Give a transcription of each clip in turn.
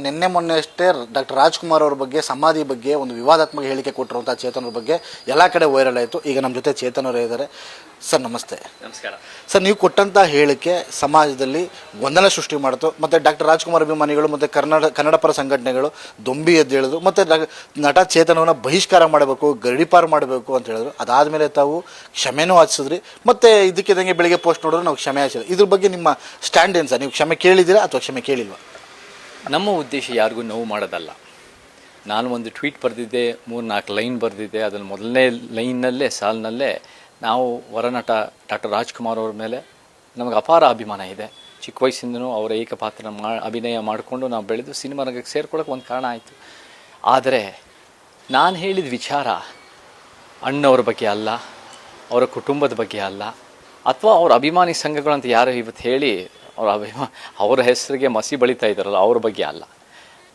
ನಿನ್ನೆ ಮೊನ್ನೆ ಅಷ್ಟೇ ಡಾಕ್ಟರ್ ರಾಜ್ಕುಮಾರ್ ಅವ್ರ ಬಗ್ಗೆ ಸಮಾಧಿ ಬಗ್ಗೆ ಒಂದು ವಿವಾದಾತ್ಮಕ ಹೇಳಿಕೆ ಕೊಟ್ಟಿರುವಂಥ ಚೇತನ್ ಅವ್ರ ಬಗ್ಗೆ ಎಲ್ಲ ಕಡೆ ವೈರಲ್ ಆಯಿತು. ಈಗ ನಮ್ಮ ಜೊತೆ ಚೇತನ್ ಅವರೇ ಇದ್ದಾರೆ. ಸರ್ ನಮಸ್ತೆ. ನಮಸ್ಕಾರ ಸರ್, ನೀವು ಕೊಟ್ಟಂಥ ಹೇಳಿಕೆ ಸಮಾಜದಲ್ಲಿ ಗೊಂದಲ ಸೃಷ್ಟಿ ಮಾಡಿತು. ಮತ್ತು ಡಾಕ್ಟರ್ ರಾಜ್ಕುಮಾರ್ ಅಭಿಮಾನಿಗಳು ಮತ್ತು ಕನ್ನಡ ಪರ ಸಂಘಟನೆಗಳು ದೊಂಬಿ ಎದ್ದು ಹೇಳಿದ್ರು. ಮತ್ತು ನಟ ಚೇತನವನ್ನ ಬಹಿಷ್ಕಾರ ಮಾಡಬೇಕು, ಗಡಿಪಾರು ಮಾಡಬೇಕು ಅಂತ ಹೇಳಿದ್ರು. ಅದಾದಮೇಲೆ ತಾವು ಕ್ಷಮೆನೂ ಯಾಚಿಸಿದ್ರಿ. ಮತ್ತು ಇದಕ್ಕಿದಂಗೆ ಬೆಳಿಗ್ಗೆ ಪೋಸ್ಟ್ ನೋಡಿದ್ರೆ ನಾವು ಕ್ಷಮೆ ಯಾಚಿದ್ರಿ. ಇದ್ರ ಬಗ್ಗೆ ನಿಮ್ಮ ಸ್ಟ್ಯಾಂಡ್ ಏನು ಸರ್? ನೀವು ಕ್ಷಮೆ ಕೇಳಿದ್ದೀರಾ ಅಥವಾ ಕ್ಷಮೆ ಕೇಳಿಲ್ವಾ? ನಮ್ಮ ಉದ್ದೇಶ ಯಾರಿಗೂ ನೋವು ಮಾಡೋದಲ್ಲ. ನಾನು ಒಂದು ಟ್ವೀಟ್ ಬರೆದಿದ್ದೆ, 3-4 ಲೈನ್ ಬರೆದಿದ್ದೆ. ಅದನ್ನು ಮೊದಲನೇ ಲೈನ್ನಲ್ಲೇ ಸಾಲಿನಲ್ಲೇ ನಾವು ಹೊರನಟ ಡಾಕ್ಟರ್ ರಾಜ್ಕುಮಾರ್ ಅವ್ರ ಮೇಲೆ ನಮಗೆ ಅಪಾರ ಅಭಿಮಾನ ಇದೆ. ಚಿಕ್ಕ ವಯಸ್ಸಿಂದನೂ ಅವರ ಏಕಪಾತ್ರ ಅಭಿನಯ ಮಾಡಿಕೊಂಡು ನಾವು ಬೆಳೆದು ಸಿನಿಮಾ ರಂಗಕ್ಕೆ ಸೇರ್ಕೊಳ್ಳೋಕೆ ಒಂದು ಕಾರಣ ಆಯಿತು. ಆದರೆ ನಾನು ಹೇಳಿದ ವಿಚಾರ ಅಣ್ಣವ್ರ ಬಗ್ಗೆ ಅಲ್ಲ, ಅವರ ಕುಟುಂಬದ ಬಗ್ಗೆ ಅಲ್ಲ, ಅಥವಾ ಅವ್ರ ಅಭಿಮಾನಿ ಸಂಘಗಳಂತ ಯಾರು ಇವತ್ತು ಹೇಳಿ ಅವರ ಹೆಸರಿಗೆ ಮಸಿ ಬಳಿತಾ ಇದ್ದಾರಲ್ಲ ಅವ್ರ ಬಗ್ಗೆ ಅಲ್ಲ.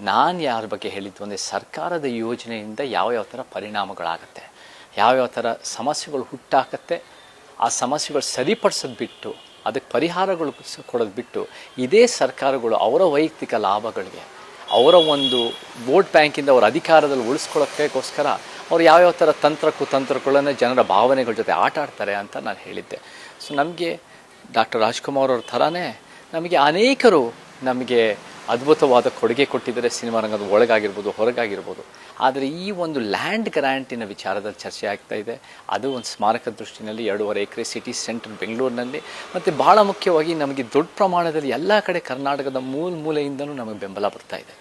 ನಾನು ಯಾರ ಬಗ್ಗೆ ಹೇಳಿದ್ದು ಅಂದರೆ ಸರ್ಕಾರದ ಯೋಜನೆಯಿಂದ ಯಾವ್ಯಾವ ಥರ ಪರಿಣಾಮಗಳಾಗತ್ತೆ, ಯಾವ್ಯಾವ ಥರ ಸಮಸ್ಯೆಗಳು ಹುಟ್ಟಾಕತ್ತೆ, ಆ ಸಮಸ್ಯೆಗಳು ಸರಿಪಡಿಸೋದು ಬಿಟ್ಟು ಅದಕ್ಕೆ ಪರಿಹಾರಗಳು ಕೊಡೋದು ಬಿಟ್ಟು ಇದೇ ಸರ್ಕಾರಗಳು ಅವರ ವೈಯಕ್ತಿಕ ಲಾಭಗಳಿಗೆ, ಅವರ ಒಂದು ವೋಟ್ ಬ್ಯಾಂಕಿಂದ ಅವರ ಅಧಿಕಾರದಲ್ಲಿ ಉಳಿಸ್ಕೊಳ್ಳೋಕ್ಕೋಸ್ಕರ ಅವ್ರು ಯಾವ್ಯಾವ ಥರ ಕುತಂತ್ರಗಳನ್ನು ಜನರ ಭಾವನೆಗಳ ಜೊತೆ ಆಟ ಆಡ್ತಾರೆ ಅಂತ ನಾನು ಹೇಳಿದ್ದೆ. ಸೊ ನಮಗೆ ಡಾಕ್ಟರ್ ರಾಜ್ಕುಮಾರ್ ಅವ್ರ ಥರನೇ ನಮಗೆ ಅನೇಕರು ನಮಗೆ ಅದ್ಭುತವಾದ ಕೊಡುಗೆ ಕೊಟ್ಟಿದ್ದಾರೆ, ಸಿನಿಮಾ ರಂಗದ ಒಳಗಾಗಿರ್ಬೋದು ಹೊರಗಾಗಿರ್ಬೋದು. ಆದರೆ ಈ ಒಂದು ಲ್ಯಾಂಡ್ ಗ್ರ್ಯಾಂಟಿನ ವಿಚಾರದಲ್ಲಿ ಚರ್ಚೆ ಆಗ್ತಾ ಇದೆ. ಅದು ಒಂದು ಸ್ಮಾರಕ ದೃಷ್ಟಿನಲ್ಲಿ 2.5 ಎಕರೆ ಸಿಟಿ ಸೆಂಟರ್ ಬೆಂಗಳೂರಿನಲ್ಲಿ, ಮತ್ತು ಭಾಳ ಮುಖ್ಯವಾಗಿ ನಮಗೆ ದೊಡ್ಡ ಪ್ರಮಾಣದಲ್ಲಿ ಎಲ್ಲ ಕಡೆ ಕರ್ನಾಟಕದ ಮೂಲೆಯಿಂದನೂ ನಮಗೆ ಬೆಂಬಲ ಬರ್ತಾ ಇದೆ.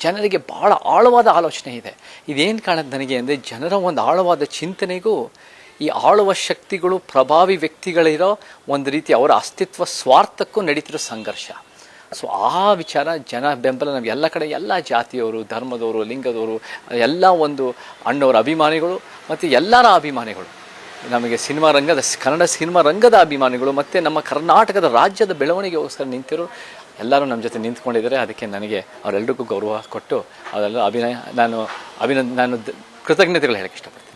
ಜನರಿಗೆ ಭಾಳ ಆಳವಾದ ಆಲೋಚನೆ ಇದೆ. ಇದೇನು ಕಾಣುತ್ತೆ ನನಗೆ ಅಂದರೆ ಜನರ ಒಂದು ಆಳವಾದ ಚಿಂತನೆಗೂ ಈ ಆಳುವ ಶಕ್ತಿಗಳು ಪ್ರಭಾವಿ ವ್ಯಕ್ತಿಗಳಿರೋ ಒಂದು ರೀತಿ ಅವರ ಅಸ್ತಿತ್ವ ಸ್ವಾರ್ಥಕ್ಕೂ ನಡೀತಿರೋ ಸಂಘರ್ಷ. ಸೊ ಆ ವಿಚಾರ ಜನ ಬೆಂಬಲ ನಮಗೆ ಎಲ್ಲ ಕಡೆ, ಎಲ್ಲ ಜಾತಿಯವರು, ಧರ್ಮದವರು, ಲಿಂಗದವರು, ಎಲ್ಲ ಒಂದು ಅಣ್ಣವರ ಅಭಿಮಾನಿಗಳು ಮತ್ತು ಎಲ್ಲರ ಅಭಿಮಾನಿಗಳು, ನಮಗೆ ಕನ್ನಡ ಸಿನಿಮಾ ರಂಗದ ಅಭಿಮಾನಿಗಳು ಮತ್ತು ನಮ್ಮ ಕರ್ನಾಟಕದ ರಾಜ್ಯದ ಬೆಳವಣಿಗೆಗೋಸ್ಕರ ನಿಂತಿರೋ ಎಲ್ಲರೂ ನಮ್ಮ ಜೊತೆ ನಿಂತ್ಕೊಂಡಿದ್ದಾರೆ. ಅದಕ್ಕೆ ನನಗೆ ಅವರೆಲ್ಲರಿಗೂ ಗೌರವ ಕೊಟ್ಟು ಅವರೆಲ್ಲ ನಾನು ಕೃತಜ್ಞತೆಗಳು ಹೇಳಕ್ಕೆ ಇಷ್ಟಪಡ್ತೀನಿ.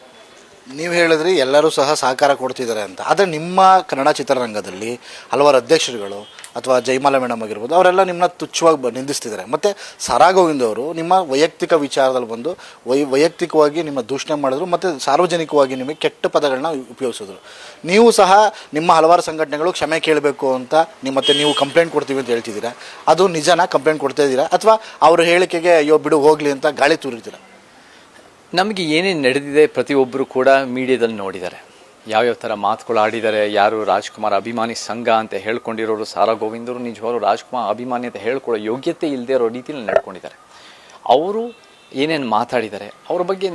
ನೀವು ಹೇಳಿದ್ರಿ ಎಲ್ಲರೂ ಸಹ ಸಹಕಾರ ಕೊಡ್ತಿದ್ದಾರೆ ಅಂತ. ಆದರೆ ನಿಮ್ಮ ಕನ್ನಡ ಚಿತ್ರರಂಗದಲ್ಲಿ ಹಲವಾರು ಅಧ್ಯಕ್ಷರುಗಳು ಅಥವಾ ಜಯಮಾಲಾ ಮೇಡಮ್ ಆಗಿರ್ಬೋದು, ಅವರೆಲ್ಲ ನಿಮ್ಮನ್ನ ತುಚ್ಛವಾಗಿ ನಿಂದಿಸ್ತಿದ್ದಾರೆ. ಮತ್ತು ಸಾರಾ ಗೋವಿಂದ್ ಅವರು ನಿಮ್ಮ ವೈಯಕ್ತಿಕ ವಿಚಾರದಲ್ಲಿ ಬಂದು ವೈಯಕ್ತಿಕವಾಗಿ ನಿಮ್ಮ ದೂಷಣೆ ಮಾಡಿದ್ರು ಮತ್ತು ಸಾರ್ವಜನಿಕವಾಗಿ ನಿಮಗೆ ಕೆಟ್ಟ ಪದಗಳನ್ನ ಉಪಯೋಗಿಸಿದ್ರು. ನೀವು ಸಹ ನಿಮ್ಮ ಹಲವಾರು ಸಂಘಟನೆಗಳು ಕ್ಷಮೆ ಕೇಳಬೇಕು ಅಂತ ಮತ್ತೆ ನೀವು ಕಂಪ್ಲೇಂಟ್ ಕೊಡ್ತೀವಿ ಅಂತ ಹೇಳ್ತಿದ್ದೀರಾ. ಅದು ನಿಜನಾ? ಕಂಪ್ಲೇಂಟ್ ಕೊಡ್ತಾ ಇದ್ದೀರಾ ಅಥವಾ ಅವ್ರ ಹೇಳಿಕೆಗೆ ಅಯ್ಯೋ ಬಿಡು ಹೋಗಲಿ ಅಂತ ಗಾಳಿ ತೂರಿರ್ತೀರಾ? ನಮಗೆ ಏನೇನು ನಡೆದಿದೆ ಪ್ರತಿಯೊಬ್ಬರು ಕೂಡ ಮೀಡಿಯಾದಲ್ಲಿ ನೋಡಿದ್ದಾರೆ. ಯಾವ್ಯಾವ ಥರ ಮಾತುಗಳು ಆಡಿದ್ದಾರೆ. ಯಾರು ರಾಜ್ಕುಮಾರ್ ಅಭಿಮಾನಿ ಸಂಘ ಅಂತ ಹೇಳ್ಕೊಂಡಿರೋರು, ಸಾರಾ ಗೋವಿಂದರು ನಿಜವಾಗ್ಲೂ ರಾಜ್ಕುಮಾರ್ ಅಭಿಮಾನಿ ಅಂತ ಹೇಳ್ಕೊಳ್ಳೋ ಯೋಗ್ಯತೆ ಇಲ್ಲದೆ ಇರೋ ರೀತಿಯಲ್ಲಿ ನಡ್ಕೊಂಡಿದ್ದಾರೆ. ಅವರು ಏನೇನು ಮಾತಾಡಿದ್ದಾರೆ ಅವ್ರ ಬಗ್ಗೆ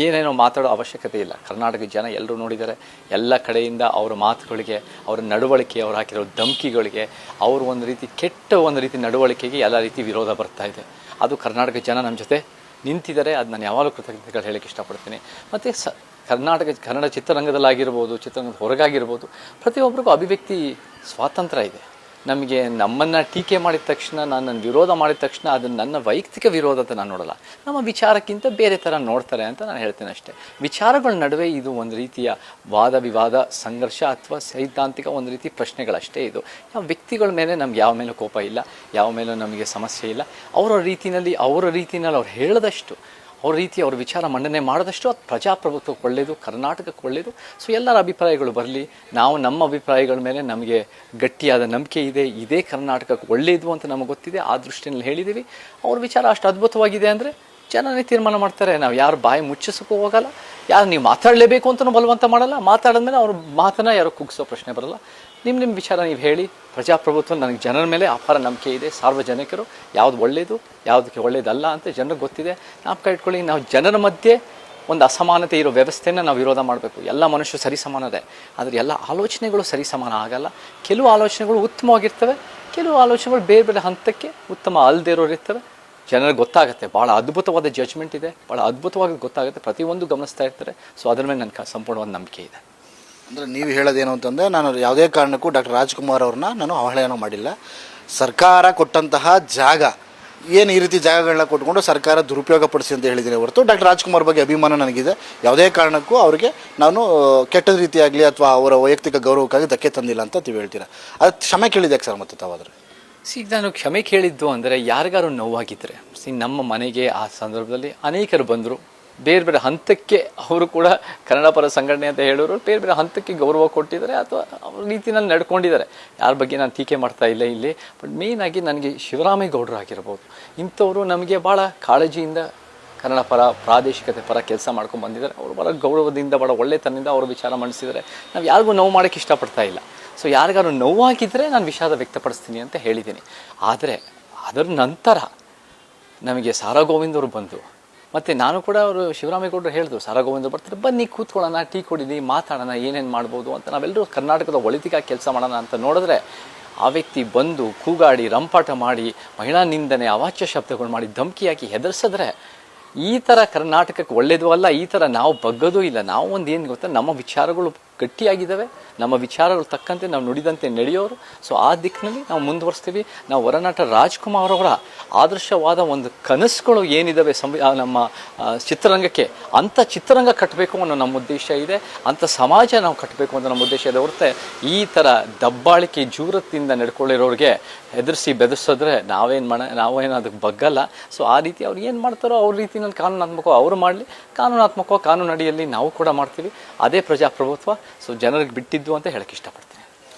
ಏನೇನೋ ಮಾತಾಡೋ ಅವಶ್ಯಕತೆ ಇಲ್ಲ. ಕರ್ನಾಟಕ ಜನ ಎಲ್ಲರೂ ನೋಡಿದ್ದಾರೆ. ಎಲ್ಲ ಕಡೆಯಿಂದ ಅವರ ಮಾತುಗಳಿಗೆ, ಅವರ ನಡವಳಿಕೆ, ಅವ್ರು ಹಾಕಿರೋ ಧಮಕಿಗಳಿಗೆ, ಅವರು ಒಂದು ರೀತಿ ಕೆಟ್ಟ ಒಂದು ರೀತಿ ನಡವಳಿಕೆಗೆ ಎಲ್ಲ ರೀತಿ ವಿರೋಧ ಬರ್ತಾ ಇದೆ. ಅದು ಕರ್ನಾಟಕ ಜನ ನಮ್ಮ ಜೊತೆ ನಿಂತಿದ್ದಾರೆ. ಅದು ನಾನು ಯಾವಾಗಲೂ ಕೃತಜ್ಞತೆಗಳು ಹೇಳೋಕ್ಕೆ ಇಷ್ಟಪಡ್ತೀನಿ. ಮತ್ತು ಕನ್ನಡ ಚಿತ್ರರಂಗದಲ್ಲಾಗಿರ್ಬೋದು, ಚಿತ್ರರಂಗದ ಹೊರಗಾಗಿರ್ಬೋದು, ಪ್ರತಿಯೊಬ್ಬರಿಗೂ ಅಭಿವ್ಯಕ್ತಿ ಸ್ವಾತಂತ್ರ್ಯ ಇದೆ. ನಮಗೆ ನಮ್ಮನ್ನು ಟೀಕೆ ಮಾಡಿದ ತಕ್ಷಣ, ನನ್ನ ವಿರೋಧ ಮಾಡಿದ ತಕ್ಷಣ ಅದನ್ನು ನನ್ನ ವೈಯಕ್ತಿಕ ವಿರೋಧ ಅಂತ ನಾನು ನೋಡಲ್ಲ. ನಮ್ಮ ವಿಚಾರಕ್ಕಿಂತ ಬೇರೆ ಥರ ನೋಡ್ತಾರೆ ಅಂತ ನಾನು ಹೇಳ್ತೇನೆ ಅಷ್ಟೇ. ವಿಚಾರಗಳ ನಡುವೆ ಇದು ಒಂದು ರೀತಿಯ ವಾದ ವಿವಾದ, ಸಂಘರ್ಷ ಅಥವಾ ಸೈದ್ಧಾಂತಿಕ ಒಂದು ರೀತಿ ಪ್ರಶ್ನೆಗಳಷ್ಟೇ. ಇದು ಯಾವ ವ್ಯಕ್ತಿಗಳ ಮೇಲೆ ನಮ್ಗೆ ಯಾವ ಮೇಲೂ ಕೋಪ ಇಲ್ಲ, ಯಾವ ಮೇಲೂ ನಮಗೆ ಸಮಸ್ಯೆ ಇಲ್ಲ. ಅವರ ರೀತಿಯಲ್ಲಿ ಅವ್ರು ಹೇಳಿದಷ್ಟು, ಅವ್ರ ವಿಚಾರ ಮಂಡನೆ ಮಾಡಿದಷ್ಟು ಅದು ಪ್ರಜಾಪ್ರಭುತ್ವಕ್ಕೆ ಒಳ್ಳೆಯದು, ಕರ್ನಾಟಕಕ್ಕೆ ಒಳ್ಳೆಯದು. ಸೊ ಎಲ್ಲರ ಅಭಿಪ್ರಾಯಗಳು ಬರಲಿ. ನಾವು ನಮ್ಮ ಅಭಿಪ್ರಾಯಗಳ ಮೇಲೆ ನಮಗೆ ಗಟ್ಟಿಯಾದ ನಂಬಿಕೆ ಇದೆ. ಇದೇ ಕರ್ನಾಟಕಕ್ಕೆ ಒಳ್ಳೆಯದು ಅಂತ ನಮಗೆ ಗೊತ್ತಿದೆ. ಆ ದೃಷ್ಟಿಯಲ್ಲಿ ಹೇಳಿದ್ದೀವಿ. ಅವ್ರ ವಿಚಾರ ಅಷ್ಟು ಅದ್ಭುತವಾಗಿದೆ ಅಂದರೆ ಜನನೇ ತೀರ್ಮಾನ ಮಾಡ್ತಾರೆ. ನಾವು ಯಾರು ಬಾಯಿ ಮುಚ್ಚಿಸೋಕ್ಕೂ ಹೋಗಲ್ಲ. ಯಾರು ನೀವು ಮಾತಾಡಲೇಬೇಕು ಅಂತಲೂ ಬಲವಂತ ಮಾಡಲ್ಲ. ಮಾತಾಡಿದ್ಮೇಲೆ ಅವ್ರ ಮಾತನ್ನು ಯಾರು ಕುಗ್ಸೋ ಪ್ರಶ್ನೆ ಬರಲ್ಲ. ನಿಮ್ಮ ವಿಚಾರ ನೀವು ಹೇಳಿ. ಪ್ರಜಾಪ್ರಭುತ್ವ ನನಗೆ ಜನರ ಮೇಲೆ ಅಪಾರ ನಂಬಿಕೆ ಇದೆ. ಸಾರ್ವಜನಿಕರು ಯಾವುದು ಒಳ್ಳೆಯದು, ಯಾವುದಕ್ಕೆ ಒಳ್ಳೆಯದಲ್ಲ ಅಂತ ಜನರಿಗೆ ಗೊತ್ತಿದೆ. ಜ್ಞಾಪಕ ಇಟ್ಕೊಳ್ಳಿ, ನಾವು ಜನರ ಮಧ್ಯೆ ಒಂದು ಅಸಮಾನತೆ ಇರೋ ವ್ಯವಸ್ಥೆಯನ್ನು ನಾವು ವಿರೋಧ ಮಾಡಬೇಕು. ಎಲ್ಲ ಮನುಷ್ಯರು ಸರಿಸಮಾನದೇ, ಆದರೆ ಎಲ್ಲ ಆಲೋಚನೆಗಳು ಸರಿಸಮಾನ ಆಗಲ್ಲ. ಕೆಲವು ಆಲೋಚನೆಗಳು ಉತ್ತಮವಾಗಿರ್ತವೆ, ಕೆಲವು ಆಲೋಚನೆಗಳು ಬೇರೆ ಬೇರೆ ಹಂತಕ್ಕೆ ಉತ್ತಮ ಅಲ್ಲದೇ ಇರೋರು ಇರ್ತವೆ. ಜನರಿಗೆ ಗೊತ್ತಾಗುತ್ತೆ. ಭಾಳ ಅದ್ಭುತವಾದ ಜಡ್ಜ್ಮೆಂಟ್ ಇದೆ, ಭಾಳ ಅದ್ಭುತವಾಗಿ ಗೊತ್ತಾಗುತ್ತೆ. ಪ್ರತಿಯೊಂದು ಗಮನಿಸ್ತಾ ಇರ್ತಾರೆ. ಸೊ ಅದರ ಮೇಲೆ ನನ್ನ ಸಂಪೂರ್ಣವಾದ ನಂಬಿಕೆ ಇದೆ. ಅಂದರೆ ನೀವು ಹೇಳೋದೇನು ಅಂತಂದರೆ, ನಾನು ಯಾವುದೇ ಕಾರಣಕ್ಕೂ ಡಾಕ್ಟರ್ ರಾಜ್ಕುಮಾರ್ ಅವ್ರನ್ನ ನಾನು ಅವಹೇಳನ ಮಾಡಿಲ್ಲ. ಸರ್ಕಾರ ಕೊಟ್ಟಂತಹ ಜಾಗ ಏನು ಈ ರೀತಿ ಜಾಗಗಳನ್ನ ಕೊಟ್ಕೊಂಡು ಸರ್ಕಾರ ದುರುಪಯೋಗ ಪಡಿಸಿ ಅಂತ ಹೇಳಿದ್ದೀನಿ ಹೊರತು ಡಾಕ್ಟರ್ ರಾಜ್ಕುಮಾರ್ ಬಗ್ಗೆ ಅಭಿಮಾನ ನನಗಿದೆ. ಯಾವುದೇ ಕಾರಣಕ್ಕೂ ಅವರಿಗೆ ನಾನು ಕೆಟ್ಟ ರೀತಿಯಾಗಲಿ ಅಥವಾ ಅವರ ವೈಯಕ್ತಿಕ ಗೌರವಕ್ಕಾಗಿ ಧಕ್ಕೆ ತಂದಿಲ್ಲ ಅಂತ ನೀವು ಹೇಳ್ತೀರಾ. ಅದು ಕ್ಷಮೆ ಕೇಳಿದ್ಯಾಕೆ ಸರ್ ಮತ್ತೆ ತಾವಾದರೆ? ನಾನು ಕ್ಷಮೆ ಕೇಳಿದ್ದು ಅಂದರೆ ಯಾರಿಗಾರು ನೋವಾಗಿದ್ದರೆ ನಮ್ಮ ಮನೆಗೆ ಆ ಸಂದರ್ಭದಲ್ಲಿ ಅನೇಕರು ಬಂದರು, ಬೇರೆ ಬೇರೆ ಹಂತಕ್ಕೆ ಅವರು ಕೂಡ ಕನ್ನಡ ಪರ ಸಂಘಟನೆ ಅಂತ ಹೇಳೋರು ಬೇರೆ ಬೇರೆ ಹಂತಕ್ಕೆ ಗೌರವ ಕೊಟ್ಟಿದ್ದಾರೆ ಅಥವಾ ಅವ್ರ ರೀತಿಯಲ್ಲಿ ನಡ್ಕೊಂಡಿದ್ದಾರೆ. ಯಾರ ಬಗ್ಗೆ ನಾನು ಟೀಕೆ ಮಾಡ್ತಾ ಇಲ್ಲ ಇಲ್ಲಿ. ಬಟ್ ಮೇಯ್ನಾಗಿ ನನಗೆ ಶಿವರಾಮೇಗೌಡರು ಆಗಿರ್ಬೋದು, ಇಂಥವರು ನಮಗೆ ಭಾಳ ಕಾಳಜಿಯಿಂದ ಕನ್ನಡ ಪರ ಪ್ರಾದೇಶಿಕತೆ ಪರ ಕೆಲಸ ಮಾಡ್ಕೊಂಡು ಬಂದಿದ್ದಾರೆ. ಅವರು ಭಾಳ ಗೌರವದಿಂದ ಭಾಳ ಒಳ್ಳೆತನದಿಂದ ಅವರು ವಿಚಾರ ಮಂಡಿಸಿದ್ದಾರೆ. ನಾವು ಯಾರಿಗೂ ನೋವು ಮಾಡೋಕ್ಕೆ ಇಷ್ಟಪಡ್ತಾ ಇಲ್ಲ. ಸೊ ಯಾರಿಗಾರು ನೋವಾಗಿದ್ದರೆ ನಾನು ವಿಷಾದ ವ್ಯಕ್ತಪಡಿಸ್ತೀನಿ ಅಂತ ಹೇಳಿದ್ದೀನಿ. ಆದರೆ ಅದರ ನಂತರ ನಮಗೆ ಸಾರಾ ಗೋವಿಂದ್ ಅವರು ಬಂದು, ಮತ್ತು ನಾನು ಕೂಡ ಅವರು ಶಿವರಾಮೇಗೌಡರು ಹೇಳಿದ್ರು, ಸಾರಾ ಗೋವಿಂದ್ ಅವರು ಬರ್ತಾರೆ, ಬನ್ನಿ ಕೂತ್ಕೊಳ್ಳೋಣ, ಟೀ ಕುಡೀನಿ, ಮಾತಾಡೋಣ, ಏನೇನು ಮಾಡ್ಬೋದು ಅಂತ. ನಾವೆಲ್ಲರೂ ಕರ್ನಾಟಕದ ಒಳಿತಿಗಾಗಿ ಕೆಲಸ ಮಾಡೋಣ ಅಂತ ನೋಡಿದ್ರೆ ಆ ವ್ಯಕ್ತಿ ಬಂದು ಕೂಗಾಡಿ ರಂಪಾಟ ಮಾಡಿ ಮಹಿಳಾ ನಿಂದನೆ ಅವಾಚ್ಯ ಶಬ್ದಗಳು ಮಾಡಿ ಧಮಕಿ ಹಾಕಿ ಹೆದರ್ಸಿದ್ರೆ ಈ ಥರ ಕರ್ನಾಟಕಕ್ಕೆ ಒಳ್ಳೇದು ಅಲ್ಲ. ಈ ಥರ ನಾವು ಬಗ್ಗೋದು ಇಲ್ಲ. ನಾವು ಒಂದು ಏನು ಗೊತ್ತಾ, ನಮ್ಮ ವಿಚಾರಗಳು ಗಟ್ಟಿಯಾಗಿದ್ದಾವೆ, ನಮ್ಮ ವಿಚಾರಗಳು ತಕ್ಕಂತೆ ನಾವು ನುಡಿದಂತೆ ನಡೆಯೋರು. ಸೊ ಆ ದಿಕ್ಕಿನಲ್ಲಿ ನಾವು ಮುಂದುವರಿಸ್ತೀವಿ. ನಾವು ಹೊರನಟ ರಾಜ್ಕುಮಾರ್ ಅವರ ಆದರ್ಶವಾದ ಒಂದು ಕನಸುಗಳು ಏನಿದ್ದಾವೆ ನಮ್ಮ ಚಿತ್ರರಂಗಕ್ಕೆ, ಅಂಥ ಚಿತ್ರರಂಗ ಕಟ್ಟಬೇಕು ಅನ್ನೋ ನಮ್ಮ ಉದ್ದೇಶ ಇದೆ. ಅಂಥ ಸಮಾಜ ನಾವು ಕಟ್ಟಬೇಕು ಅನ್ನೋ ನಮ್ಮ ಉದ್ದೇಶ ಇದೆ ಹೊರತು ಈ ಥರ ದಬ್ಬಾಳಿಕೆ ಜೂರತ್ತಿಂದ ನಡ್ಕೊಳ್ಳಿರೋರಿಗೆ ಹೆದರಿಸಿ ಬೆದರಿಸಿದ್ರೆ ನಾವೇನು ಅದಕ್ಕೆ ಬಗ್ಗಲ್ಲ. ಸೊ ಆ ರೀತಿ ಅವ್ರು ಏನು ಮಾಡ್ತಾರೋ ಅವ್ರ ರೀತಿಯಲ್ಲಿ ಕಾನೂನಾತ್ಮಕ ಅವರು ಮಾಡಲಿ, ಕಾನೂನಾತ್ಮಕ ಕಾನೂನು ಅಡಿಯಲ್ಲಿ ನಾವು ಕೂಡ ಮಾಡ್ತೀವಿ. ಅದೇ ಪ್ರಜಾಪ್ರಭುತ್ವ. ಸೊ ಜನರಿಗೆ ಬಿಟ್ಟಿದ್ದು ಅಂತ ಹೇಳಕ್ಕೆ ಇಷ್ಟಪಡ್ತೀನಿ.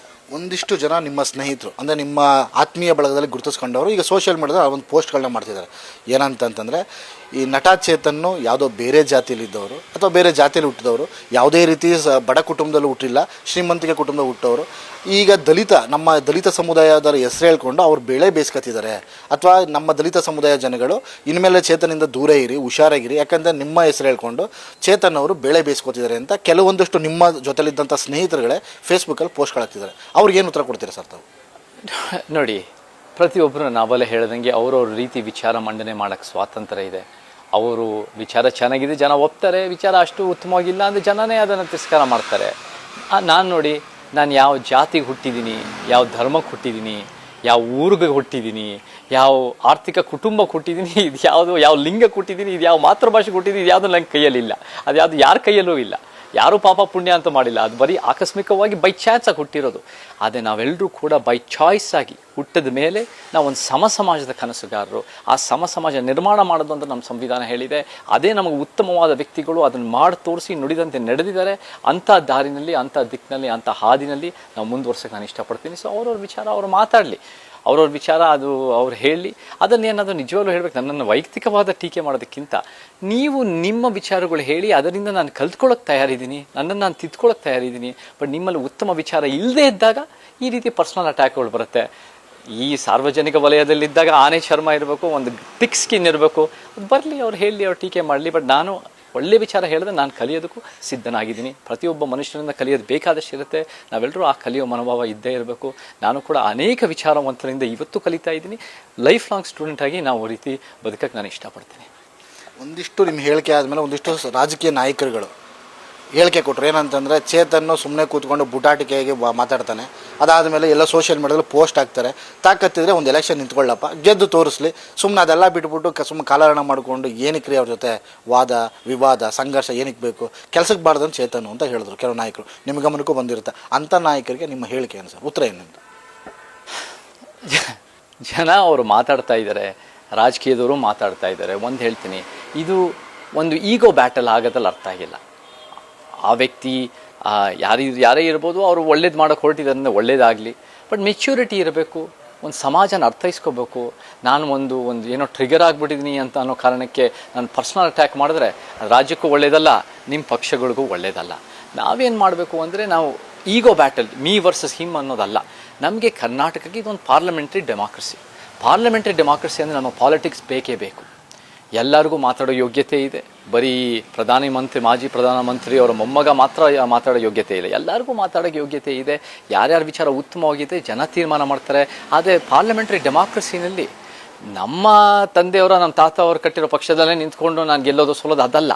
ಒಂದಿಷ್ಟು ಜನ ನಿಮ್ಮ ಸ್ನೇಹಿತರು ಅಂದರೆ ನಿಮ್ಮ ಆತ್ಮೀಯ ಬಳಗದಲ್ಲಿ ಗುರುತಿಸ್ಕೊಂಡವರು ಈಗ ಸೋಷಿಯಲ್ ಮೀಡಿಯಾದಲ್ಲಿ ಒಂದು ಪೋಸ್ಟ್ಗಳನ್ನ ಮಾಡ್ತಿದ್ದಾರೆ. ಏನಂತಂದರೆ ಈ ನಟ ಚೇತನ್ನು ಯಾವುದೋ ಬೇರೆ ಜಾತಿಯಲ್ಲಿದ್ದವರು ಅಥವಾ ಬೇರೆ ಜಾತಿಯಲ್ಲಿ ಹುಟ್ಟಿದವರು, ಯಾವುದೇ ರೀತಿ ಬಡ ಕುಟುಂಬದಲ್ಲಿ ಹುಟ್ಟಿಲ್ಲ, ಶ್ರೀಮಂತಿಕೆ ಕುಟುಂಬದಲ್ಲಿ ಹುಟ್ಟವರು, ಈಗ ನಮ್ಮ ದಲಿತ ಸಮುದಾಯದವ್ರ ಹೆಸರು ಹೇಳ್ಕೊಂಡು ಅವ್ರು ಬೆಳೆ ಬೇಯಿಸ್ಕೊತಿದ್ದಾರೆ. ಅಥವಾ ನಮ್ಮ ದಲಿತ ಸಮುದಾಯ ಜನಗಳು ಇನ್ಮೇಲೆ ಚೇತನಿಂದ ದೂರ ಇರಿ, ಹುಷಾರಾಗಿರಿ, ಯಾಕಂದರೆ ನಿಮ್ಮ ಹೆಸರು ಹೇಳ್ಕೊಂಡು ಚೇತನ್ ಅವರು ಬೆಳೆ ಬೇಯಿಸ್ಕೊತಿದ್ದಾರೆ ಅಂತ ಕೆಲವೊಂದಷ್ಟು ನಿಮ್ಮ ಜೊತೆಲಿದ್ದಂಥ ಸ್ನೇಹಿತರುಗಳೇ ಫೇಸ್ಬುಕ್ಕಲ್ಲಿ ಪೋಸ್ಟ್ಗಳಾಗ್ತಿದ್ದಾರೆ. ಅವ್ರಿಗೇನು ಉತ್ತರ ಕೊಡ್ತೀರಾ ಸರ್ ತಾವು? ನೋಡಿ, ಪ್ರತಿಯೊಬ್ಬರು ನಾವೆಲ್ಲ ಹೇಳ್ದಂಗೆ ಅವ್ರವ್ರ ರೀತಿ ವಿಚಾರ ಮಂಡನೆ ಮಾಡೋಕ್ಕೆ ಸ್ವಾತಂತ್ರ್ಯ ಇದೆ. ಅವರು ವಿಚಾರ ಚೆನ್ನಾಗಿದೆ, ಜನ ಒಪ್ತಾರೆ. ವಿಚಾರ ಅಷ್ಟು ಉತ್ತಮವಾಗಿಲ್ಲ ಅಂದರೆ ಜನನೇ ಅದನ್ನು ತಿರಸ್ಕಾರ ಮಾಡ್ತಾರೆ. ನಾನು ಯಾವ ಜಾತಿಗೆ ಹುಟ್ಟಿದ್ದೀನಿ, ಯಾವ ಧರ್ಮಕ್ಕೆ ಹುಟ್ಟಿದ್ದೀನಿ, ಯಾವ ಊರಿಗೆ ಹುಟ್ಟಿದ್ದೀನಿ, ಯಾವ ಆರ್ಥಿಕ ಕುಟುಂಬಕ್ಕೆ ಹುಟ್ಟಿದ್ದೀನಿ, ಇದು ಯಾವ ಲಿಂಗಕ್ಕೆ ಹುಟ್ಟಿದ್ದೀನಿ, ಇದು ಯಾವ ಮಾತೃಭಾಷೆಗೆ ಹುಟ್ಟಿದ್ದೀನಿ, ಇದು ಯಾವುದು ನಂಗೆ ಕೈಯಲ್ಲಿಲ್ಲ. ಅದು ಯಾವುದು ಯಾರ ಕೈಯಲ್ಲೂ ಇಲ್ಲ. ಯಾರೂ ಪಾಪ ಪುಣ್ಯ ಅಂತ ಮಾಡಿಲ್ಲ. ಅದು ಬರೀ ಆಕಸ್ಮಿಕವಾಗಿ ಬೈ ಚಾನ್ಸಾಗಿ ಹುಟ್ಟಿರೋದು. ಆದರೆ ನಾವೆಲ್ಲರೂ ಕೂಡ ಬೈ ಚಾಯ್ಸ್ ಆಗಿ ಹುಟ್ಟಿದ ಮೇಲೆ ನಾವೊಂದು ಸಮಾಜದ ಕನಸುಗಾರರು. ಆ ಸಮಾಜ ನಿರ್ಮಾಣ ಮಾಡೋದು ಅಂತ ನಮ್ಮ ಸಂವಿಧಾನ ಹೇಳಿದೆ. ಅದೇ ನಮಗೆ ಉತ್ತಮವಾದ ವ್ಯಕ್ತಿಗಳು ಅದನ್ನು ಮಾಡಿ ತೋರಿಸಿ ನುಡಿದಂತೆ ನಡೆದಿದ್ದಾರೆ. ಅಂಥ ದಾರಿನಲ್ಲಿ, ಅಂಥ ದಿಕ್ಕಿನಲ್ಲಿ, ಅಂಥ ಹಾದಿನಲ್ಲಿ ನಾವು ಮುಂದುವರ್ಸೋಕ್ಕೆ ನಾನು ಇಷ್ಟಪಡ್ತೀನಿ. ಸೊ ಅವ್ರವ್ರ ವಿಚಾರ ಅವ್ರು ಮಾತಾಡಲಿ, ಅವ್ರವ್ರ ವಿಚಾರ ಅದು ಅವ್ರು ಹೇಳಿ. ಅದನ್ನೇನಾದರೂ ನಿಜವಾಗ್ಲೂ ಹೇಳಬೇಕು, ನನ್ನನ್ನು ವೈಯಕ್ತಿಕವಾದ ಟೀಕೆ ಮಾಡೋದಕ್ಕಿಂತ ನೀವು ನಿಮ್ಮ ವಿಚಾರಗಳು ಹೇಳಿ, ಅದರಿಂದ ನಾನು ಕಲ್ತ್ಕೊಳ್ಳೋಕೆ ತಯಾರಿದ್ದೀನಿ, ನನ್ನನ್ನು ನಾನು ತಿದ್ಕೊಳ್ಳೋಕೆ ತಯಾರಿದ್ದೀನಿ. ಬಟ್ ನಿಮ್ಮಲ್ಲಿ ಉತ್ತಮ ವಿಚಾರ ಇಲ್ಲದೇ ಇದ್ದಾಗ ಈ ರೀತಿ ಪರ್ಸ್ನಲ್ ಅಟ್ಯಾಕ್ಗಳು ಬರುತ್ತೆ. ಈ ಸಾರ್ವಜನಿಕ ವಲಯದಲ್ಲಿದ್ದಾಗ ಆನೆ ಚರ್ಮ ಇರಬೇಕು, ಒಂದು ಟಿಕ್ ಸ್ಕಿನ್ ಇರಬೇಕು. ಅದು ಬರಲಿ, ಅವ್ರು ಹೇಳಿ, ಅವ್ರು ಟೀಕೆ ಮಾಡಲಿ. ಬಟ್ ನಾನು ಒಳ್ಳೆ ವಿಚಾರ ಹೇಳಿದ್ರೆ ನಾನು ಕಲಿಯೋದಕ್ಕೂ ಸಿದ್ಧನಾಗಿದ್ದೀನಿ. ಪ್ರತಿಯೊಬ್ಬ ಮನುಷ್ಯನಿಂದ ಕಲಿಯೋದು ಬೇಕಾದಷ್ಟು ಇರುತ್ತೆ. ನಾವೆಲ್ಲರೂ ಆ ಕಲಿಯೋ ಮನೋಭಾವ ಇದ್ದೇ ಇರಬೇಕು. ನಾನು ಕೂಡ ಅನೇಕ ವಿಚಾರವಂತರಿಂದ ಇವತ್ತು ಕಲಿತಾ ಇದ್ದೀನಿ. ಲೈಫ್ ಲಾಂಗ್ ಸ್ಟೂಡೆಂಟಾಗಿ ನಾವು ರೀತಿ ಬದುಕಕ್ಕೆ ನಾನು ಇಷ್ಟಪಡ್ತೀನಿ. ಒಂದಿಷ್ಟು ನಿಮ್ಮ ಹೇಳಿಕೆ ಆದಮೇಲೆ ಒಂದಿಷ್ಟು ರಾಜಕೀಯ ನಾಯಕರುಗಳು ಹೇಳಿಕೆ ಕೊಟ್ಟರು. ಏನಂತಂದರೆ ಚೇತನ್ನು ಸುಮ್ಮನೆ ಕೂತ್ಕೊಂಡು ಬುಟಾಟಿಕೆಯಾಗಿ ಮಾತಾಡ್ತಾನೆ, ಅದಾದಮೇಲೆ ಎಲ್ಲ ಸೋಷಿಯಲ್ ಮೀಡಿಯಾದಲ್ಲಿ ಪೋಸ್ಟ್ ಹಾಕ್ತಾರೆ, ತಾಕತ್ತಿದ್ರೆ ಒಂದು ಎಲೆಕ್ಷನ್ ನಿಂತ್ಕೊಳ್ಳಪ್ಪ, ಗೆದ್ದು ತೋರಿಸ್ಲಿ, ಸುಮ್ಮನೆ ಅದೆಲ್ಲ ಬಿಟ್ಬಿಟ್ಟು ಸುಮ್ಮನೆ ಕಾಲಹರಣ ಮಾಡಿಕೊಂಡು ಏನಕ್ಕೆ ಅವ್ರ ಜೊತೆ ವಾದ ವಿವಾದ ಸಂಘರ್ಷ ಏನಕ್ಕೆ ಬೇಕು, ಕೆಲಸಕ್ಕೆ ಬಾರ್ದಂತ ಚೇತನು ಅಂತ ಹೇಳಿದ್ರು ಕೆಲವು ನಾಯಕರು. ನಿಮ್ಮ ಗಮನಕ್ಕೂ ಬಂದಿರುತ್ತೆ. ಅಂಥ ನಾಯಕರಿಗೆ ನಿಮ್ಮ ಹೇಳಿಕೆ ಏನು ಸರ್, ಉತ್ತರ ಏನಿಂದ? ಜನ ಅವರು ಮಾತಾಡ್ತಾ ಇದ್ದಾರೆ, ರಾಜಕೀಯದವರು ಮಾತಾಡ್ತಾ ಇದ್ದಾರೆ. ಒಂದು ಹೇಳ್ತೀನಿ, ಇದು ಒಂದು ಈಗೋ ಬ್ಯಾಟಲ್ ಆಗೋದ್ರಲ್ಲಿ ಅರ್ಥ ಆಗಿಲ್ಲ. ಆ ವ್ಯಕ್ತಿ ಯಾರೇ ಇರ್ಬೋದು, ಅವರು ಒಳ್ಳೇದು ಮಾಡೋಕ್ಕೆ ಹೊರಟಿದ್ದಾರೆ, ಒಳ್ಳೇದಾಗಲಿ. ಬಟ್ ಮೆಚ್ಯೂರಿಟಿ ಇರಬೇಕು, ಒಂದು ಸಮಾಜನ ಅರ್ಥೈಸ್ಕೋಬೇಕು. ನಾನು ಒಂದು ಏನೋ ಟ್ರಿಗರ್ ಆಗಿಬಿಟ್ಟಿದ್ದೀನಿ ಅಂತ ಅನ್ನೋ ಕಾರಣಕ್ಕೆ ನಾನು ಪರ್ಸ್ನಲ್ ಅಟ್ಯಾಕ್ ಮಾಡಿದ್ರೆ ರಾಜ್ಯಕ್ಕೂ ಒಳ್ಳೇದಲ್ಲ, ನಿಮ್ಮ ಪಕ್ಷಗಳಿಗೂ ಒಳ್ಳೇದಲ್ಲ. ನಾವೇನು ಮಾಡಬೇಕು ಅಂದರೆ, ನಾವು ಈಗೋ ಬ್ಯಾಟಲ್ ಮೀ ವರ್ಸಸ್ ಹಿಮ್ ಅನ್ನೋದಲ್ಲ. ನಮಗೆ ಕರ್ನಾಟಕಕ್ಕೆ ಇದೊಂದು ಪಾರ್ಲಿಮೆಂಟ್ರಿ ಡೆಮಾಕ್ರಸಿ ಅಂದರೆ ನಮ್ಮ ಪಾಲಿಟಿಕ್ಸ್ ಬೇಕೇ ಬೇಕು. ಎಲ್ಲರಿಗೂ ಮಾತಾಡೋ ಯೋಗ್ಯತೆ ಇದೆ. ಬರೀ ಮಾಜಿ ಪ್ರಧಾನಮಂತ್ರಿ ಅವರ ಮೊಮ್ಮಗ ಮಾತ್ರ ಮಾತಾಡೋ ಯೋಗ್ಯತೆ ಇಲ್ಲ. ಎಲ್ಲರಿಗೂ ಮಾತಾಡೋಕ್ಕೆ ಯೋಗ್ಯತೆ ಇದೆ. ಯಾರ್ಯಾರ ವಿಚಾರ ಉತ್ತಮವಾಗಿದೆ ಜನ ತೀರ್ಮಾನ ಮಾಡ್ತಾರೆ. ಆದರೆ ಪಾರ್ಲಿಮೆಂಟ್ರಿ ಡೆಮಾಕ್ರಸಿನಲ್ಲಿ ನಮ್ಮ ತಂದೆಯವರ ನಮ್ಮ ತಾತ ಅವರು ಕಟ್ಟಿರೋ ಪಕ್ಷದಲ್ಲೇ ನಿಂತ್ಕೊಂಡು ನಾನು ಗೆಲ್ಲೋದು ಸೋಲೋದು ಅದಲ್ಲ.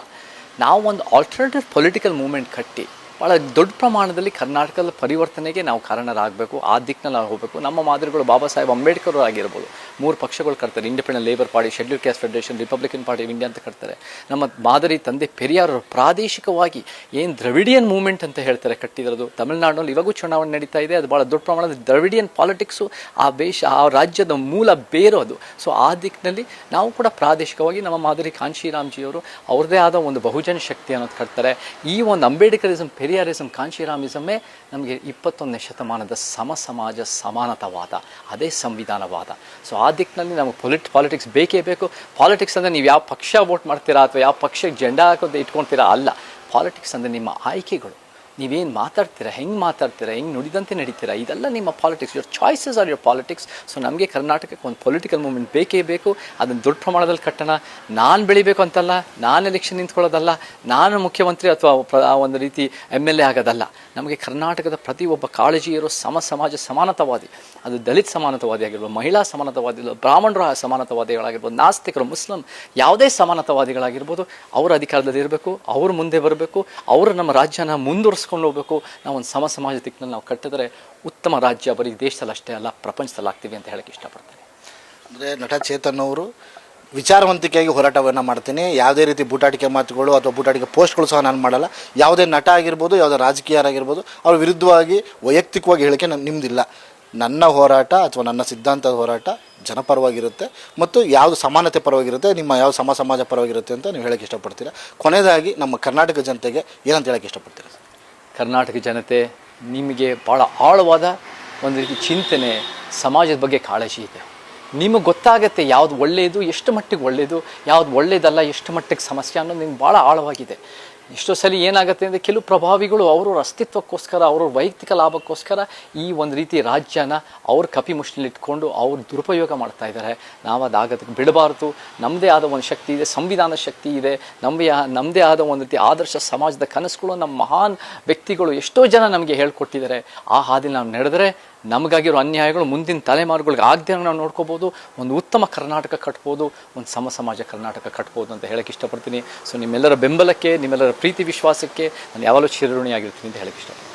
ನಾವು ಒಂದು ಆಲ್ಟರ್ನೇಟಿವ್ ಪೊಲಿಟಿಕಲ್ ಮೂವ್ಮೆಂಟ್ ಕಟ್ಟಿ ಭಾಳ ದೊಡ್ಡ ಪ್ರಮಾಣದಲ್ಲಿ ಕರ್ನಾಟಕದ ಪರಿವರ್ತನೆಗೆ ನಾವು ಕಾರಣರಾಗಬೇಕು. ಆ ದಿಕ್ಕಿನಲ್ಲಿ ನಾವು ಹೋಗಬೇಕು. ನಮ್ಮ ಮಾದರಿಗಳು ಬಾಬಾ ಸಾಹೇಬ್ ಅಂಬೇಡ್ಕರ್ ಆಗಿರ್ಬೋದು, 3 ಪಕ್ಷಗಳು ಕಟ್ತಾರೆ, independent labour party, schedule caste federation, Republican party of India ಅಂತ ಕಟ್ತಾರೆ. ನಮ್ಮ ಮಾದರಿ ತಂದೆ ಪೆರಿಯಾರರು ಪ್ರಾದೇಶಿಕವಾಗಿ ಏನು ದ್ರವಿಡಿಯನ್ ಮೂವ್ಮೆಂಟ್ ಅಂತ ಹೇಳ್ತಾರೆ ಕಟ್ಟಿರೋದು. ತಮಿಳುನಾಡಿನಲ್ಲಿ ಇವಾಗೂ ಚುನಾವಣೆ ನಡೀತಾ ಇದೆ. ಅದು ಭಾಳ ದೊಡ್ಡ ಪ್ರಮಾಣದ ದ್ರವಿಡಿಯನ್ ಪಾಲಿಟಿಕ್ಸು ಆ ರಾಜ್ಯದ ಮೂಲ ಬೇರು ಅದು. ಸೊ ಆ ದಿಕ್ಕಿನಲ್ಲಿ ನಾವು ಕೂಡ ಪ್ರಾದೇಶಿಕವಾಗಿ ನಮ್ಮ ಮಾದರಿ ಕಾಂಶಿರಾಮ್ಜಿಯವರು ಅವ್ರದ್ದೇ ಆದ ಒಂದು ಬಹುಜನ ಶಕ್ತಿ ಅನ್ನೋದು ಕಟ್ತಾರೆ. ಈ ಒಂದು ಅಂಬೇಡ್ಕರಿಸಮ್, ಪೆರಿಯಾರಿಸಮ್, ಕಾಂಶಿರಾಮಿಸಮೇ ನಮಗೆ 21ನೇ ಶತಮಾನದ ಸಮಾಜ ಸಮಾನತಾವಾದ, ಅದೇ ಸಂವಿಧಾನವಾದ. ಸೊ ಆ ದಿಕ್ಕಿನಲ್ಲಿ ನಮಗೆ ಪಾಲಿಟಿಕ್ಸ್ ಬೇಕೇ ಬೇಕು. ಪಾಲಿಟಿಕ್ಸ್ ಅಂದರೆ ನೀವು ಯಾವ ಪಕ್ಷ ವೋಟ್ ಮಾಡ್ತೀರಾ ಅಥವಾ ಯಾವ ಪಕ್ಷಕ್ಕೆ ಜೆಂಡಾ ಹಾಕೋದು ಇಟ್ಕೊಳ್ತೀರಾ ಅಲ್ಲ. ಪಾಲಿಟಿಕ್ಸ್ ಅಂದರೆ ನಿಮ್ಮ ಆಯ್ಕೆಗಳು, ನೀವೇನು ಮಾತಾಡ್ತೀರಾ, ಹೆಂಗೆ ಮಾತಾಡ್ತೀರಾ, ಹೆಂಗೆ ನುಡಿದಂತೆ ನಡೀತೀರಾ, ಇದೆಲ್ಲ ನಿಮ್ಮ politics. Your choices are your politics. So ನಮಗೆ ಕರ್ನಾಟಕಕ್ಕೆ ಒಂದು ಪೊಲಿಟಿಕಲ್ ಮೂವ್ಮೆಂಟ್ ಬೇಕೇ ಬೇಕು. ಅದನ್ನು ದೊಡ್ಡ ಪ್ರಮಾಣದಲ್ಲಿ ಕಟ್ಟೋಣ. ನಾನು ಬೆಳಿಬೇಕು ಅಂತಲ್ಲ, ನಾನು ಎಲೆಕ್ಷನ್ ನಿಂತ್ಕೊಳ್ಳೋದಲ್ಲ, ನಾನು ಮುಖ್ಯಮಂತ್ರಿ ಅಥವಾ ಒಂದು ರೀತಿ MLA ಆಗೋದಲ್ಲ. ನಮಗೆ ಕರ್ನಾಟಕದ ಪ್ರತಿಯೊಬ್ಬ ಕಾಳಜಿ ಇರೋ ಸಮಾಜ ಸಮಾನತಾವಾದಿ, ಅದು ದಲಿತ ಸಮಾನತಾವಾದಿ ಆಗಿರ್ಬೋದು, ಮಹಿಳಾ ಸಮಾನತಾವಾದಿ, ಬ್ರಾಹ್ಮಣರ ಸಮಾನತಾವಾದಿಗಳಾಗಿರ್ಬೋದು, ನಾಸ್ತಿಕರು, ಮುಸ್ಲಿಂ, ಯಾವುದೇ ಸಮಾನತಾವಾದಿಗಳಾಗಿರ್ಬೋದು, ಅವರ ಅಧಿಕಾರದಲ್ಲಿ ಇರಬೇಕು, ಅವರು ಮುಂದೆ ಬರಬೇಕು, ಅವರು ನಮ್ಮ ರಾಜ್ಯನ ಮುಂದುವರಿಸ್ಕೊಂಡು ಹೋಗಬೇಕು. ನಾವು ಒಂದು ಸಮಾಜ ದಿಕ್ಕಿನಲ್ಲಿ ನಾವು ಕಟ್ಟಿದ್ರೆ ಉತ್ತಮ ರಾಜ್ಯ ಬರೀ ದೇಶದಲ್ಲಿ ಅಷ್ಟೇ ಅಲ್ಲ, ಪ್ರಪಂಚದಲ್ಲಿ ಆಗ್ತೀವಿ ಅಂತ ಹೇಳಕ್ಕೆ ಇಷ್ಟಪಡ್ತೇನೆ. ಅಂದರೆ ನಟ ಚೇತನ್ ಅವರು ವಿಚಾರವಂತಿಕೆಯಾಗಿ ಹೋರಾಟವನ್ನು ಮಾಡ್ತೀನಿ. ಯಾವುದೇ ರೀತಿ ಬೂಟಾಟಿಕೆ ಮಾತುಗಳು ಅಥವಾ ಬೂಟಾಟಿಕೆ ಪೋಸ್ಟ್ಗಳು ಸಹ ನಾನು ಮಾಡಲ್ಲ. ಯಾವುದೇ ನಟ ಆಗಿರ್ಬೋದು, ಯಾವುದೇ ರಾಜಕೀಯರಾಗಿರ್ಬೋದು, ಅವ್ರ ವಿರುದ್ಧವಾಗಿ ವೈಯಕ್ತಿಕವಾಗಿ ಹೇಳಿಕೆ ನಿಮ್ಮದಿಲ್ಲ. ನನ್ನ ಹೋರಾಟ ಅಥವಾ ನನ್ನ ಸಿದ್ಧಾಂತದ ಹೋರಾಟ ಜನಪರವಾಗಿರುತ್ತೆ ಮತ್ತು ಯಾವುದು ಸಮಾನತೆ ಪರವಾಗಿರುತ್ತೆ, ನಿಮ್ಮ ಯಾವ ಸಮಾಜ ಪರವಾಗಿರುತ್ತೆ ಅಂತ ನೀವು ಹೇಳೋಕ್ಕೆ ಇಷ್ಟಪಡ್ತೀರಾ. ಕೊನೆಯದಾಗಿ ನಮ್ಮ ಕರ್ನಾಟಕ ಜನತೆಗೆ ಏನಂತ ಹೇಳೋಕ್ಕೆ ಇಷ್ಟಪಡ್ತೀರಾ? ಕರ್ನಾಟಕ ಜನತೆ, ನಿಮಗೆ ಭಾಳ ಆಳವಾದ ಒಂದು ರೀತಿ ಚಿಂತನೆ, ಸಮಾಜದ ಬಗ್ಗೆ ಕಾಳಜಿ ಇದೆ. ನಿಮಗೆ ಗೊತ್ತಾಗತ್ತೆ ಯಾವುದು ಒಳ್ಳೆಯದು, ಎಷ್ಟು ಮಟ್ಟಿಗೆ ಒಳ್ಳೆಯದು, ಯಾವುದು ಒಳ್ಳೆಯದಲ್ಲ, ಎಷ್ಟು ಮಟ್ಟಿಗೆ ಸಮಸ್ಯೆ ಅನ್ನೋದು ನಿಮ್ಗೆ ಭಾಳ ಆಳವಾಗಿದೆ. ಎಷ್ಟೋ ಸಲ ಏನಾಗುತ್ತೆ ಅಂದರೆ ಕೆಲವು ಪ್ರಭಾವಿಗಳು ಅವ್ರವ್ರ ಅಸ್ತಿತ್ವಕ್ಕೋಸ್ಕರ, ಅವ್ರ ವೈಯಕ್ತಿಕ ಲಾಭಕ್ಕೋಸ್ಕರ ಈ ಒಂದು ರೀತಿ ರಾಜ್ಯನ ಅವ್ರ ಕಪಿಮುಷ್ಟಿಲಿಟ್ಕೊಂಡು ಅವ್ರು ದುರುಪಯೋಗ ಮಾಡ್ತಾ ಇದ್ದಾರೆ. ನಾವು ಅದಾಗೋದಕ್ಕೆ ಬಿಡಬಾರ್ದು. ನಮ್ಮದೇ ಆದ ಒಂದು ಶಕ್ತಿ ಇದೆ, ಸಂವಿಧಾನ ಶಕ್ತಿ ಇದೆ, ನಮ್ಮದೇ ಆದ ಒಂದು ರೀತಿ ಆದರ್ಶ ಸಮಾಜದ ಕನಸುಗಳು ನಮ್ಮ ಮಹಾನ್ ವ್ಯಕ್ತಿಗಳು ಎಷ್ಟೋ ಜನ ನಮಗೆ ಹೇಳ್ಕೊಟ್ಟಿದ್ದಾರೆ. ಆ ಹಾದಿಲಿ ನಾವು ನಡೆದರೆ ನಮಗಾಗಿರೋ ಅನ್ಯಾಯಗಳು ಮುಂದಿನ ತಲೆಮಾರುಗಳಿಗೆ ಆಗದೆ ನಾವು ನೋಡ್ಕೋಬೋದು. ಒಂದು ಉತ್ತಮ ಕರ್ನಾಟಕ ಕಟ್ಬೋದು, ಒಂದು ಸಮಾಜ ಕರ್ನಾಟಕ ಕಟ್ಬೋದು ಅಂತ ಹೇಳಕ್ಕೆ ಇಷ್ಟಪಡ್ತೀನಿ. ಸೊ ನಿಮ್ಮೆಲ್ಲರ ಬೆಂಬಲಕ್ಕೆ, ನಿಮ್ಮೆಲ್ಲರ ಪ್ರೀತಿ ವಿಶ್ವಾಸಕ್ಕೆ ನಾನು ಯಾವಾಗಲೂ ಚಿರಋಣಿಯಾಗಿರ್ತೀನಿ ಅಂತ ಹೇಳಕ್ಕೆ ಇಷ್ಟಪಡ್ತೀನಿ.